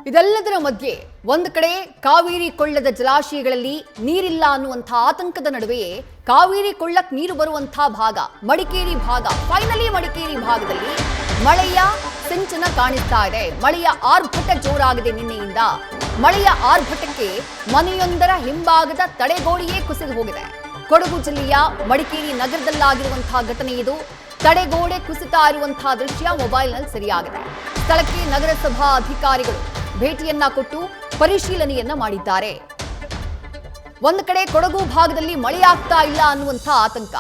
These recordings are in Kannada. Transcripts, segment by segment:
ಇದೆಲ್ಲದರ ಮಧ್ಯೆ ಒಂದು ಕಡೆ ಕಾವೇರಿ ಕೊಳ್ಳದ ಜಲಾಶಯಗಳಲ್ಲಿ ನೀರಿಲ್ಲ ಅನ್ನುವಂಥ ಆತಂಕದ ನಡುವೆಯೇ ಕಾವೇರಿ ಕೊಳ್ಳಕ್ಕೆ ನೀರು ಬರುವಂಥ ಭಾಗ ಮಡಿಕೇರಿ ಭಾಗ, ಫೈನಲಿ ಮಡಿಕೇರಿ ಭಾಗದಲ್ಲಿ ಮಳೆಯ ಸಿಂಚನ ಕಾಣಿಸ್ತಾ ಇದೆ. ಮಳೆಯ ಆರ್ಭಟ ಜೋರಾಗಿದೆ. ನಿನ್ನೆಯಿಂದ ಮಳೆಯ ಆರ್ಭಟಕ್ಕೆ ಮನೆಯೊಂದರ ಹಿಂಭಾಗದ ತಡೆಗೋಡೆಯೇ ಕುಸಿದು ಹೋಗಿದೆ. ಕೊಡಗು ಜಿಲ್ಲೆಯ ಮಡಿಕೇರಿ ನಗರದಲ್ಲಾಗಿರುವಂತಹ ಘಟನೆ ಇದು. ತಡೆಗೋಡೆ ಕುಸಿತಾ ಇರುವಂತಹ ದೃಶ್ಯ ಮೊಬೈಲ್ನಲ್ಲಿ ಸೆರೆಯಾಗಿದೆ. ಸ್ಥಳಕ್ಕೆ ನಗರಸಭಾ ಅಧಿಕಾರಿಗಳು ಭೇಟಿಯನ್ನ ಕೊಟ್ಟು ಪರಿಶೀಲನೆಯನ್ನ ಮಾಡಿದ್ದಾರೆ. ಒಂದು ಕಡೆ ಕೊಡಗು ಭಾಗದಲ್ಲಿ ಮಳೆಯಾಗ್ತಾ ಇಲ್ಲ ಅನ್ನುವಂಥ ಆತಂಕ,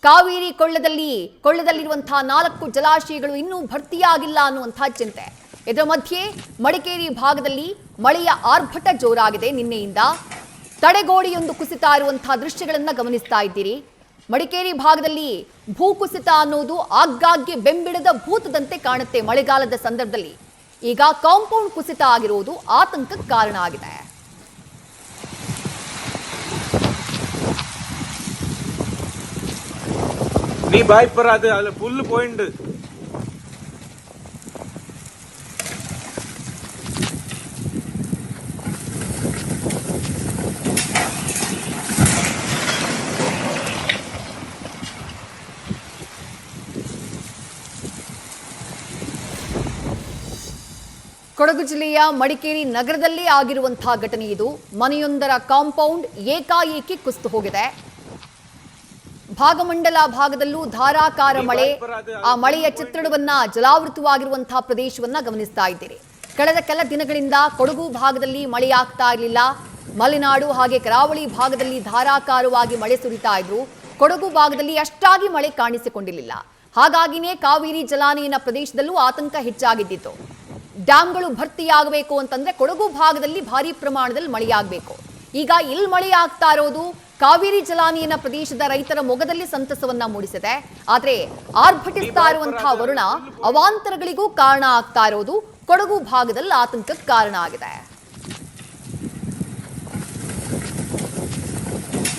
ಕಾವೇರಿ ಕೊಳ್ಳದಲ್ಲಿರುವಂತಹ 4 ಜಲಾಶಯಗಳು ಇನ್ನೂ ಭರ್ತಿಯಾಗಿಲ್ಲ ಅನ್ನುವಂಥ ಚಿಂತೆ. ಇದರ ಮಧ್ಯೆ ಮಡಿಕೇರಿ ಭಾಗದಲ್ಲಿ ಮಳೆಯ ಆರ್ಭಟ ಜೋರಾಗಿದೆ. ನಿನ್ನೆಯಿಂದ ತಡೆಗೋಡೆಯೊಂದು ಕುಸಿತಾ ಇರುವಂತಹ ದೃಶ್ಯಗಳನ್ನ ಗಮನಿಸ್ತಾ ಇದ್ದೀರಿ. ಮಡಿಕೇರಿ ಭಾಗದಲ್ಲಿ ಭೂಕುಸಿತ ಅನ್ನೋದು ಆಗಾಗ್ಗೆ ಬೆಂಬಿಡದ ಭೂತದಂತೆ ಕಾಣುತ್ತೆ. ಮಳೆಗಾಲದ ಸಂದರ್ಭದಲ್ಲಿ ಈಗ ಕಾಂಪೌಂಡ್ ಕುಸಿತ ಆಗಿರುವುದು ಆತಂಕಕ್ಕೆ ಕಾರಣ ಆಗಿದೆ. நீ பயப்படாது, அதுல புல் பாயிண்ட். ಕೊಡಗು ಜಿಲ್ಲೆಯ ಮಡಿಕೇರಿ ನಗರದಲ್ಲೇ ಆಗಿರುವಂತಹ ಘಟನೆ ಇದು. ಮನೆಯೊಂದರ ಕಾಂಪೌಂಡ್ ಏಕಾಏಕಿ ಕುಸಿದು ಹೋಗಿದೆ. ಭಾಗಮಂಡಲ ಭಾಗದಲ್ಲೂ ಧಾರಾಕಾರ ಮಳೆ, ಆ ಮಳೆಯ ಚಿತ್ರಣವನ್ನ ಜಲಾವೃತವಾಗಿರುವಂತಹ ಪ್ರದೇಶವನ್ನ ಗಮನಿಸ್ತಾ ಇದ್ದೀರಿ. ಕಳೆದ ಕೆಲ ದಿನಗಳಿಂದ ಕೊಡಗು ಭಾಗದಲ್ಲಿ ಮಳೆಯಾಗ್ತಾ ಇರಲಿಲ್ಲ. ಮಲೆನಾಡು ಹಾಗೆ ಕರಾವಳಿ ಭಾಗದಲ್ಲಿ ಧಾರಾಕಾರವಾಗಿ ಮಳೆ ಸುರಿತಾ ಇದ್ರು. ಕೊಡಗು ಭಾಗದಲ್ಲಿ ಅಷ್ಟಾಗಿ ಮಳೆ ಕಾಣಿಸಿಕೊಂಡಿರಲಿಲ್ಲ. ಹಾಗಾಗಿನೇ ಕಾವೇರಿ ಜಲಾನಯನ ಪ್ರದೇಶದಲ್ಲೂ ಆತಂಕ ಹೆಚ್ಚಾಗಿದ್ದಿತ್ತು. ಡ್ಯಾಂಗಳು ಭರ್ತಿಯಾಗಬೇಕು ಅಂತಂದ್ರೆ ಕೊಡಗು ಭಾಗದಲ್ಲಿ ಭಾರಿ ಪ್ರಮಾಣದಲ್ಲಿ ಮಳೆಯಾಗಬೇಕು. ಈಗ ಇಲ್ಲಿ ಮಳೆಯಾಗ್ತಾ ಇರೋದು ಕಾವೇರಿ ಜಲಾನಯನ ಪ್ರದೇಶದ ರೈತರ ಮೊಗದಲ್ಲಿ ಸಂತಸವನ್ನ ಮೂಡಿಸಿದೆ. ಆದ್ರೆ ಆರ್ಭಟಿಸ್ತಾ ಇರುವಂತಹ ವರುಣ ಅವಾಂತರಗಳಿಗೂ ಕಾರಣ ಆಗ್ತಾ ಇರೋದು ಕೊಡಗು ಭಾಗದಲ್ಲಿ ಆತಂಕಕ್ಕೆ ಕಾರಣ ಆಗಿದೆ.